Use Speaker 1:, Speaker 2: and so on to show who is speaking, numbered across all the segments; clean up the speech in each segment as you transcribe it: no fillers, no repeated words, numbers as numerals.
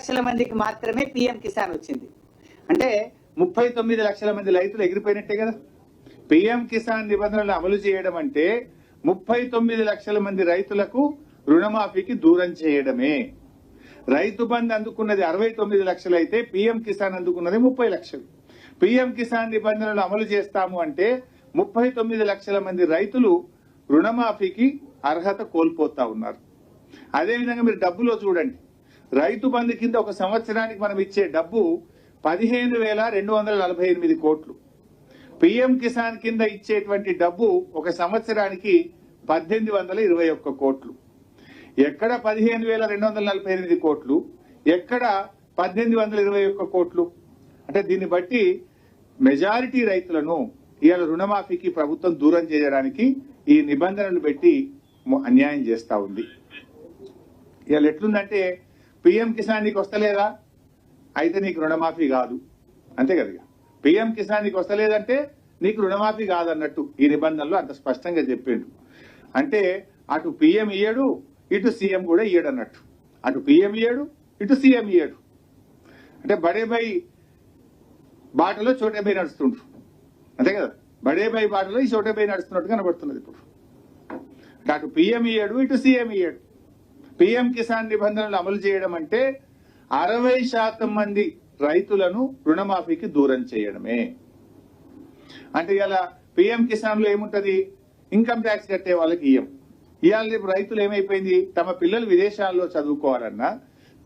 Speaker 1: లక్షల మందికి మాత్రమే పిఎం కిసాన్ వచ్చింది. అంటే
Speaker 2: 39 లక్షల మంది రైతులు ఎగిరిపోయినట్టే కదా. పిఎం కిసాన్ నిబంధనలు అమలు చేయడం అంటే 39 లక్షల మంది రైతులకు రుణమాఫీకి దూరం చేయడమే. రైతు బంధు అందుకున్నది 69 లక్షలు అయితే పిఎం కిసాన్ అందుకున్నది 30 లక్షలు. పిఎం కిసాన్ నిబంధనలు అమలు చేస్తాము అంటే 39 లక్షల మంది రైతులు రుణమాఫీకి అర్హత కోల్పోతా ఉన్నారు. అదేవిధంగా మీరు డబ్బులో చూడండి, రైతు బంధు కింద ఒక సంవత్సరానికి మనం ఇచ్చే డబ్బు 15,248 కోట్లు. పిఎం కిసాన్ కింద ఇచ్చేటువంటి డబ్బు ఒక సంవత్సరానికి 1821 కోట్లు. ఎక్కడ 15,248 కోట్లు, ఎక్కడ 1821 కోట్లు? అంటే దీన్ని బట్టి మెజారిటీ రైతులను ఇవాళ రుణమాఫీకి ప్రభుత్వం దూరం చేయడానికి ఈ నిబంధనలు పెట్టి అన్యాయం చేస్తా ఉంది. ఇవాళ ఎట్లుందంటే పిఎం కిసాన్ నీకు వస్తలేదా అయితే నీకు రుణమాఫీ కాదు, అంతే కదా. పిఎం కిసాన్ నీకు వస్తలేదంటే నీకు రుణమాఫీ కాదన్నట్టు ఈ నిబంధనలు అంత స్పష్టంగా చెప్పిండు. అంటే అటు పిఎం ఇయ్యడు, ఇటు సీఎం కూడా ఇయ్యడు అన్నట్టు. అటు పిఎం ఇయ్యడు, ఇటు సీఎం ఇయ్యడు. అంటే బడేబాయి బాటలో చోటేబాయి నడుస్తుండ్రు, అంతే కదా. బడేబాయి బాటలో ఈ చోటేబాయి నడుస్తున్నట్టు కనబడుతున్నది ఇప్పుడు. అటు పిఎం ఇయ్యడు, ఇటు సీఎం ఇయ్యడు. పిఎం కిసాన్ నిబంధనలు అమలు చేయడం అంటే 60% మంది రైతులను రుణమాఫీకి దూరం చేయడమే. అంటే ఇలా పిఎం కిసాన్ లో ఏముంటది, ఇన్కమ్ ట్యాక్స్ కట్టే వాళ్ళకి ఇవాళ రేపు రైతులు ఏమైపోయింది, తమ పిల్లలు విదేశాల్లో చదువుకోవాలన్నా,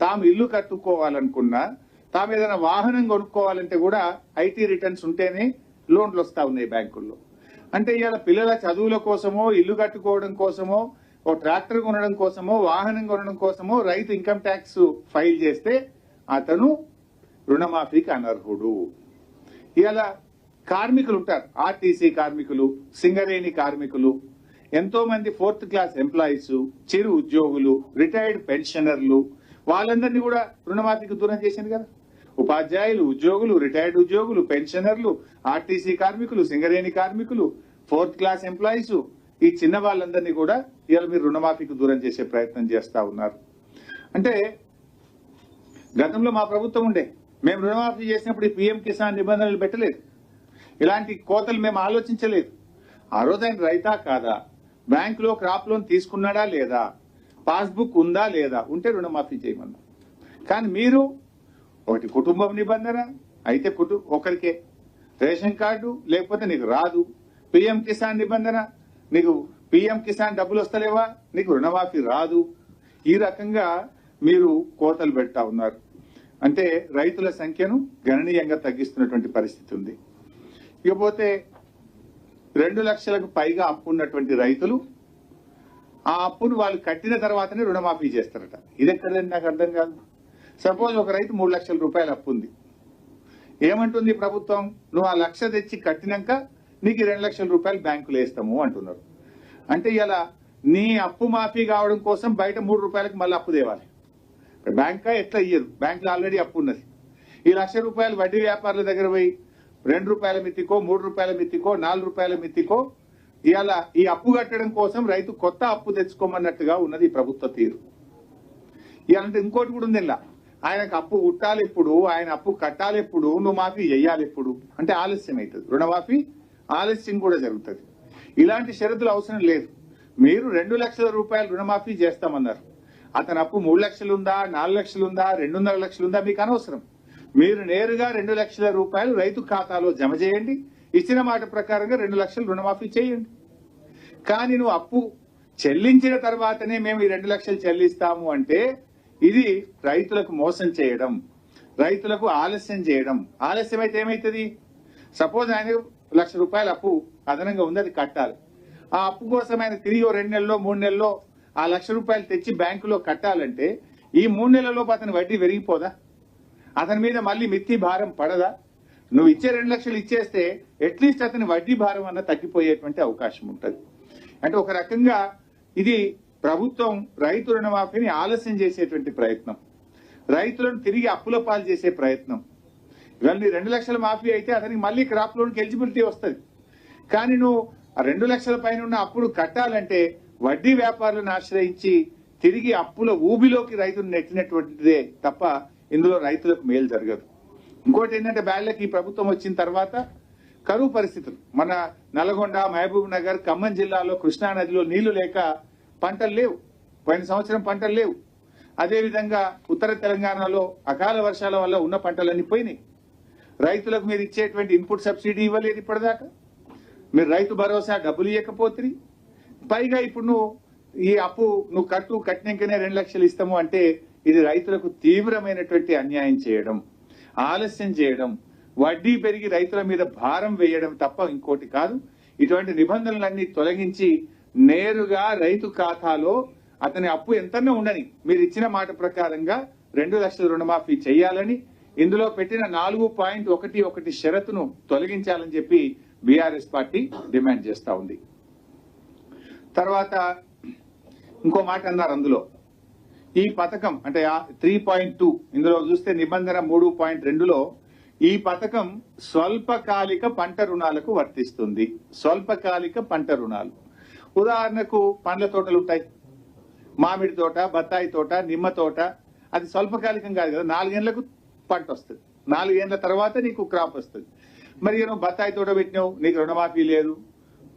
Speaker 2: తాము ఇల్లు కట్టుకోవాలనుకున్నా, తాము ఏదైనా వాహనం కొనుక్కోవాలంటే కూడా ఐటీ రిటర్న్స్ ఉంటేనే లోన్లు వస్తా ఉన్నాయి బ్యాంకుల్లో. అంటే ఇవాళ పిల్లల చదువుల కోసమో, ఇల్లు కట్టుకోవడం కోసమో, ఓ ట్రాక్టర్ కొనడం కోసమో, వాహనం కొనడం కోసమో రైతు ఇన్కమ్ ట్యాక్స్ ఫైల్ చేస్తే అతను రుణమాఫీకి అనర్హుడు. ఇవాళ కార్మికులు ఉంటారు, ఆర్టీసీ కార్మికులు, సింగరేణి కార్మికులు, ఎంతో మంది 4th క్లాస్ ఎంప్లాయీస్, చిరు ఉద్యోగులు, రిటైర్డ్ పెన్షనర్లు, వాళ్ళందరినీ కూడా రుణమాఫీకి దూరం చేసింది కదా. ఉపాధ్యాయులు, ఉద్యోగులు, రిటైర్డ్ ఉద్యోగులు, పెన్షనర్లు, ఆర్టీసీ కార్మికులు, సింగరేణి కార్మికులు, 4th క్లాస్ ఎంప్లాయీస్, ఈ చిన్న వాళ్ళందరినీ కూడా ఇవాళ మీరు రుణమాఫీకి దూరం చేసే ప్రయత్నం చేస్తా ఉన్నారు. అంటే గతంలో మా ప్రభుత్వం ఉండే, మేము రుణమాఫీ చేసినప్పుడు ఈ పిఎం కిసాన్ నిబంధనలు పెట్టలేదు, ఇలాంటి కోతలు మేము ఆలోచించలేదు. ఆ రోజు ఆయన రైతా కాదా, బ్యాంకులో క్రాప్ లోన్ తీసుకున్నాడా లేదా, పాస్బుక్ ఉందా లేదా, ఉంటే రుణమాఫీ చేయమన్నా. కానీ మీరు ఒకటి కుటుంబం నిబంధన అయితే ఒకరికే రేషన్ కార్డు లేకపోతే నీకు రాదు, పిఎం కిసాన్ నిబంధన నీకు పిఎం కిసాన్ డబ్బులు వస్తలేవా, నీకు రుణమాఫీ రాదు. ఈ రకంగా మీరు కోతలు పెడతా ఉన్నారు. అంటే రైతుల సంఖ్యను గణనీయంగా తగ్గిస్తున్నటువంటి పరిస్థితి ఉంది. ఇకపోతే 2 లక్షలకు పైగా అప్పు ఉన్నటువంటి రైతులు ఆ అప్పును వాళ్ళు కట్టిన తర్వాతనే రుణమాఫీ చేస్తారట. ఇది ఎక్కడండి నాకు అర్థం కాదు. సపోజ్ ఒక రైతు 3 లక్షల రూపాయలు అప్పు ఉంది, ఏమంటుంది ప్రభుత్వం, నువ్వు ఆ 1 లక్ష తెచ్చి కట్టినాక నీకు 2 లక్షల రూపాయలు బ్యాంకులో వేస్తాము అంటున్నారు. అంటే ఇలా నీ అప్పు మాఫీ కావడం కోసం బయట 3 రూపాయలకు మళ్ళీ అప్పు తేవాలి. బ్యాంకా ఎట్లా ఇయ్యదు, బ్యాంకులో ఆల్రెడీ అప్పు ఉన్నది. ఈ 1 లక్ష రూపాయలు వడ్డీ వ్యాపారుల దగ్గర పోయి 2 రూపాయల మిత్తికో, 3 రూపాయల మిత్తికో, 4 రూపాయల మిత్తికో ఇవాళ ఈ అప్పు కట్టడం కోసం రైతు కొత్త అప్పు తెచ్చుకోమన్నట్టుగా ఉన్నది ఈ ప్రభుత్వ తీరు. ఇవాళంటే ఇంకోటి కూడా ఉంది, ఇలా ఆయనకు అప్పు కుట్టాలి ఎప్పుడు, ఆయన అప్పు కట్టాలి ఎప్పుడు, నువ్వు మాఫీ చెయ్యాలి ఎప్పుడు అంటే ఆలస్యం అవుతుంది. రుణమాఫీ ఆలస్యం కూడా జరుగుతుంది. ఇలాంటి షరతులు అవసరం లేదు. మీరు 2 లక్షల రూపాయలు రుణమాఫీ చేస్తామన్నారు, అతని అప్పు 3 లక్షలు ఉందా, 4 లక్షలు ఉందా, 2.5 లక్షలు ఉందా మీకు అనవసరం. మీరు నేరుగా 2 లక్షల రూపాయలు రైతు ఖాతాలో జమ చేయండి, ఇచ్చిన మాట ప్రకారంగా 2 లక్షలు రుణమాఫీ చేయండి. కానీ నువ్వు అప్పు చెల్లించిన తర్వాతనే మేము ఈ 2 లక్షలు చెల్లిస్తాము అంటే ఇది రైతులకు మోసం చేయడం, రైతులకు ఆలస్యం చేయడం. ఆలస్యం అయితే ఏమైతుంది, సపోజ్ ఆయన 1 లక్ష రూపాయల అప్పు అదనంగా ఉంది, అది కట్టాలి. ఆ అప్పు కోసం ఆయన తిరిగి 2 నెలల్లో 3 నెలల్లో ఆ 1 లక్ష రూపాయలు తెచ్చి బ్యాంకులో కట్టాలంటే ఈ 3 నెలల్లోపు అతని వడ్డీ పెరిగిపోదా, అతని మీద మళ్ళీ మిత్తి భారం పడదా? నువ్వు ఇచ్చే 2 లక్షలు ఇచ్చేస్తే అట్లీస్ట్ అతని వడ్డీ భారం అన్న తగ్గిపోయేటువంటి అవకాశం ఉంటుంది. అంటే ఒక రకంగా ఇది ప్రభుత్వం రైతు రుణమాఫీని ఆలస్యం చేసేటువంటి ప్రయత్నం, రైతులను తిరిగి అప్పుల పాలు చేసే ప్రయత్నం. ఇవాళ 2 లక్షల మాఫీ అయితే అతనికి మళ్ళీ క్రాప్ లోన్కి ఎలిజిబిలిటీ వస్తుంది. కానీ నువ్వు ఆ 2 లక్షల పైన ఉన్న అప్పుడు కట్టాలంటే వడ్డీ వ్యాపారులను ఆశ్రయించి తిరిగి అప్పుల ఊబిలోకి రైతును నెట్టినటువంటిదే తప్ప ఇందులో రైతులకు మేలు జరగదు. ఇంకోటి ఏంటంటే బ్యాడ్లకి ఈ ప్రభుత్వం వచ్చిన తర్వాత కరువు పరిస్థితులు, మన నల్గొండ, మహబూబ్ నగర్, ఖమ్మం జిల్లాలో కృష్ణా నదిలో నీళ్లు లేక పంటలు లేవు. పోయిన సంవత్సరం పంటలు లేవు. అదేవిధంగా ఉత్తర తెలంగాణలో అకాల వర్షాల వల్ల ఉన్న పంటలన్నీ పోయినాయి. రైతులకు మీరు ఇచ్చేటువంటి ఇన్పుట్ సబ్సిడీ ఇవ్వలేదు ఇప్పటిదాకా. మీరు రైతు భరోసా డబ్బులు ఇవ్వకపోతే, పైగా ఇప్పుడు ఈ అప్పు కట్టినాకనే 2 లక్షలు ఇస్తాము అంటే ఇది రైతులకు తీవ్రమైనటువంటి అన్యాయం చేయడం, ఆలస్యం చేయడం, వడ్డీ పెరిగి రైతుల మీద భారం వేయడం తప్ప ఇంకోటి కాదు. ఇటువంటి నిబంధనలన్నీ తొలగించి నేరుగా రైతు ఖాతాలో అతని అప్పు ఎంతనే ఉండని మీరు ఇచ్చిన మాట ప్రకారంగా 2 లక్షల రుణమాఫీ చేయాలని, ఇందులో పెట్టిన 4.11 షరతును తొలగించాలని చెప్పి బీఆర్ఎస్ పార్టీ డిమాండ్ చేస్తా ఉంది. తర్వాత ఇంకో మాట అన్నారు అందులో, ఈ పథకం అంటే 3.2 ఇందులో చూస్తే నిబంధన 3.2లో ఈ పథకం స్వల్పకాలిక పంట రుణాలకు వర్తిస్తుంది. స్వల్పకాలిక పంట రుణాలు ఉదాహరణకు పండ్ల తోటలు ఉంటాయి, మామిడి తోట, బత్తాయి తోట, నిమ్మ తోట. అది స్వల్పకాలికం కాదు కదా, 4 ఏళ్లకు పంట వస్తుంది, 4 ఏళ్ల తర్వాత నీకు క్రాప్ వస్తుంది. మరి నువ్వు బత్తాయి తోట పెట్టినావు నీకు రుణమాఫీ లేదు,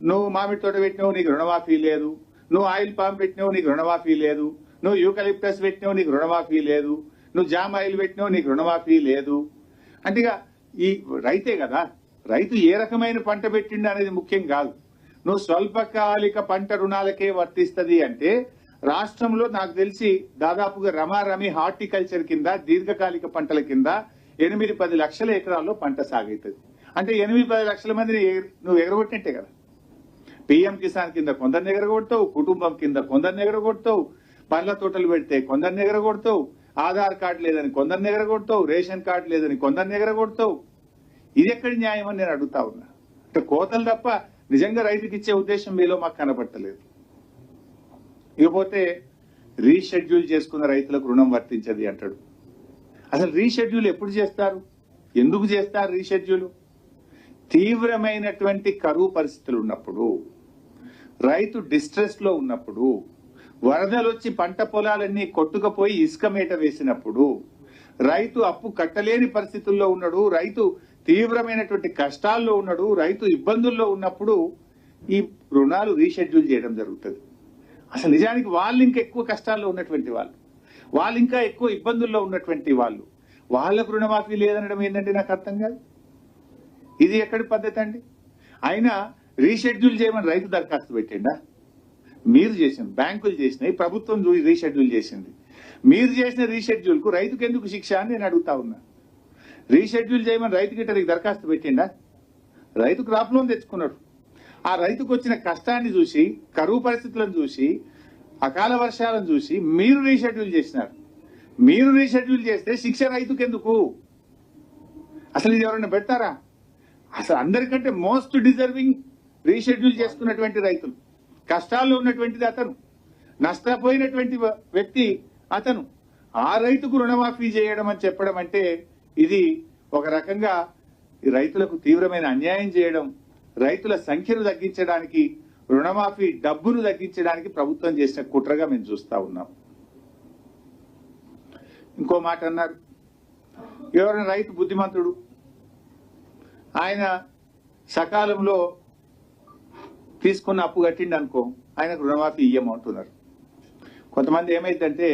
Speaker 2: నువ్వు మామిడి తోట పెట్టినావు నీకు రుణమాఫీ లేదు, నువ్వు ఆయిల్ పామ్ పెట్టినావు నీకు రుణమాఫీ లేదు, నువ్వు యూకలిప్టస్ పెట్టినావు నీకు రుణమాఫీ లేదు, నువ్వు జామ్ ఆయిల్ పెట్టినావు నీకు రుణమాఫీ లేదు. అంటే ఈ రైతే కదా, రైతు ఏ రకమైన పంట పెట్టిండు అనేది ముఖ్యం కాదు. నువ్వు స్వల్పకాలిక పంట రుణాలకే వర్తిస్తుంది అంటే రాష్ట్రంలో నాకు తెలిసి దాదాపుగా రమారమి హార్టికల్చర్ కింద దీర్ఘకాలిక పంటల కింద 8-10 లక్షల ఎకరాల్లో పంట సాగవుతుంది. అంటే 8-10 లక్షల మందిని నువ్వు ఎగరగొట్టినట్టే కదా. పిఎం కిసాన్ కింద కొందరిని ఎగరగొడతావు, కుటుంబం కింద కొందరిని ఎగరగొడతావు, పండ్ల తోటలు పెడితే కొందరిని ఎగరగొడతావు, ఆధార్ కార్డు లేదని కొందరిని ఎగరగొడతావు, రేషన్ కార్డు లేదని కొందరిని ఎగరగొడతావు. ఇది ఎక్కడి న్యాయం అని నేను అడుగుతా ఉన్నా. అంటే కోతలు తప్ప నిజంగా రైతుకి ఇచ్చే ఉద్దేశం మీలో మాకు కనబట్టలేదు. ఇకపోతే రీషెడ్యూల్ చేసుకున్న రైతులకు రుణం వర్తించది అంటాడు. అసలు రీషెడ్యూల్ ఎప్పుడు చేస్తారు, ఎందుకు చేస్తారు రీషెడ్యూల్? తీవ్రమైనటువంటి కరువు పరిస్థితులు ఉన్నప్పుడు, రైతు డిస్ట్రెస్ లో ఉన్నప్పుడు, వరదలు వచ్చి పంట పొలాలన్నీ కొట్టుకుపోయి ఇసుక మేట వేసినప్పుడు, రైతు అప్పు కట్టలేని పరిస్థితుల్లో ఉన్నాడు, రైతు తీవ్రమైనటువంటి కష్టాల్లో ఉన్నాడు, రైతు ఇబ్బందుల్లో ఉన్నప్పుడు ఈ రుణాలు రీషెడ్యూల్ చేయడం జరుగుతుంది. అసలు నిజానికి వాళ్ళు ఇంకా ఎక్కువ కష్టాల్లో ఉన్నటువంటి వాళ్ళు ఇంకా ఎక్కువ ఇబ్బందుల్లో ఉన్నటువంటి వాళ్ళకు రుణమాఫీ లేదనడం ఏంటంటే నాకు అర్థం కాదు. ఇది ఎక్కడి పద్ధతి అండి? అయినా రీషెడ్యూల్ చేయమని రైతు దరఖాస్తు పెట్టిండా? మీరు చేసింది, బ్యాంకులు చేసినాయి, ప్రభుత్వం రీషెడ్యూల్ చేసింది. మీరు చేసిన రీషెడ్యూల్ కు రైతుకు ఎందుకు శిక్ష అని నేను అడుగుతా ఉన్నా. రీషెడ్యూల్ చేయమని రైతు గిట్ట దరఖాస్తు పెట్టిండా? రైతు క్రాప్ లోన్ తెచ్చుకున్నాడు. ఆ రైతుకు వచ్చిన కష్టాన్ని చూసి, కరువు పరిస్థితులను చూసి, అకాల వర్షాలను చూసి మీరు రీషెడ్యూల్ చేసినారు. మీరు రీషెడ్యూల్ చేస్తే శిక్ష రైతుకు ఎందుకు? అసలు ఇది ఎవరైనా పెడతారా? అసలు అందరికంటే మోస్ట్ డిజర్వింగ్ రీషెడ్యూల్ చేసుకున్నటువంటి రైతులు, కష్టాల్లో ఉన్నటువంటిది అతను, నష్టపోయినటువంటి వ్యక్తి అతను. ఆ రైతుకు రుణమాఫీ చేయడం అని చెప్పడం అంటే ఇది ఒక రకంగా రైతులకు తీవ్రమైన అన్యాయం చేయడం, రైతుల సంఖ్యను తగ్గించడానికి, రుణమాఫీ డబ్బును తగ్గించడానికి ప్రభుత్వం చేసిన కుట్రగా మేము చూస్తా ఉన్నాం. ఇంకో మాట అన్నారు, ఎవరైనా రైతు బుద్ధిమంతుడు, ఆయన సకాలంలో తీసుకున్న అప్పు కట్టిండి అనుకో, ఆయనకు రుణమాఫీ ఇయ్యమంటున్నారు. కొంతమంది ఏమైందంటే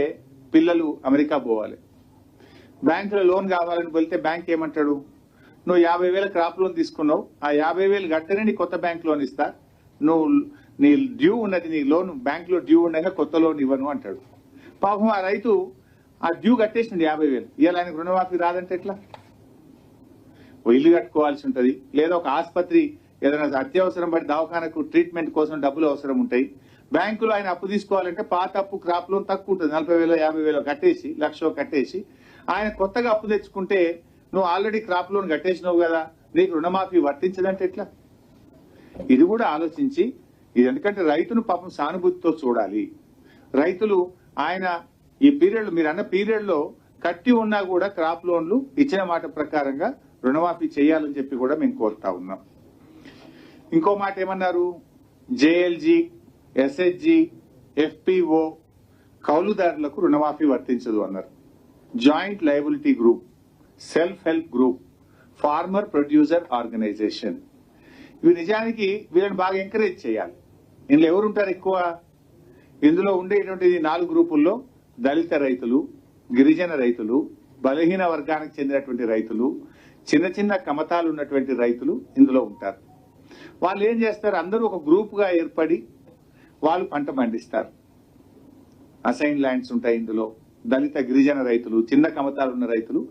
Speaker 2: పిల్లలు అమెరికా పోవాలి, బ్యాంకులో లోన్ కావాలని వెళ్తే బ్యాంక్ ఏమంటాడు, నువ్వు 50,000 క్రాప్ లోన్ తీసుకున్నావు, ఆ 50,000 కట్టనే నీ కొత్త బ్యాంక్ లోన్ ఇస్తా, నువ్వు నీ డ్యూ ఉన్నది, నీ లోన్ బ్యాంక్ లో డ్యూ ఉండగా కొత్త లోన్ ఇవ్వను అంటాడు. పాపం ఆ రైతు ఆ డ్యూ కట్టేసింది 50,000, ఇవాళ ఆయనకు రుణమాఫీ రాదంటే ఎట్లా? ఇల్లు కట్టుకోవాల్సి ఉంటుంది, లేదా ఒక ఆసుపత్రి ఏదైనా అత్యవసరం పడి దవాఖానకు ట్రీట్మెంట్ కోసం డబ్బులు అవసరం ఉంటాయి. బ్యాంకులో ఆయన అప్పు తీసుకోవాలంటే పాత అప్పు క్రాప్ లోన్ తక్కువ ఉంటుంది, 40,000 50,000 కట్టేసి 1,00,000 కట్టేసి ఆయన కొత్తగా అప్పు తెచ్చుకుంటే నువ్వు ఆల్రెడీ క్రాప్ లోన్ కట్టేసినావు కదా, నీకు రుణమాఫీ వర్తించదంటే ఎట్లా? ఇది కూడా ఆలోచించి, ఇది ఎందుకంటే రైతును పాపం సానుభూతితో చూడాలి. రైతులు ఆయన ఈ పీరియడ్, మీరు అన్న పీరియడ్ లో కట్టి ఉన్నా కూడా క్రాప్ లోన్లు ఇచ్చిన మాట ప్రకారంగా రుణమాఫీ చేయాలని చెప్పి కూడా మేము కోరుతా ఉన్నాం. ఇంకో మాట ఏమన్నారు, జేఎల్జీ, ఎస్హెచ్జి, ఎఫ్పిఓ కౌలుదారులకు రుణమాఫీ వర్తించదు అన్నారు. Joint liability group, self help group, farmer producer organisation. ఇవి నిజానికి వీళ్ళని బాగా ఎంకరేజ్ చేయాలి. ఇందులో ఎవరుంటారు ఎక్కువ? ఇందులో ఉండేటువంటి 4 గ్రూపుల్లో దళిత రైతులు, గిరిజన రైతులు, బలహీన వర్గానికి చెందినటువంటి రైతులు, చిన్న చిన్న కమతాలు ఉన్నటువంటి రైతులు ఇందులో ఉంటారు. వాళ్ళు ఏం చేస్తారు? అందరూ ఒక గ్రూప్ గా ఏర్పడి వాళ్ళు పంట పండిస్తారు. అసైన్ ల్యాండ్స్ ఉంటాయి ఇందులో. దళిత గిరిజన రైతులు, చిన్న కమతాలు ఉన్న రైతులు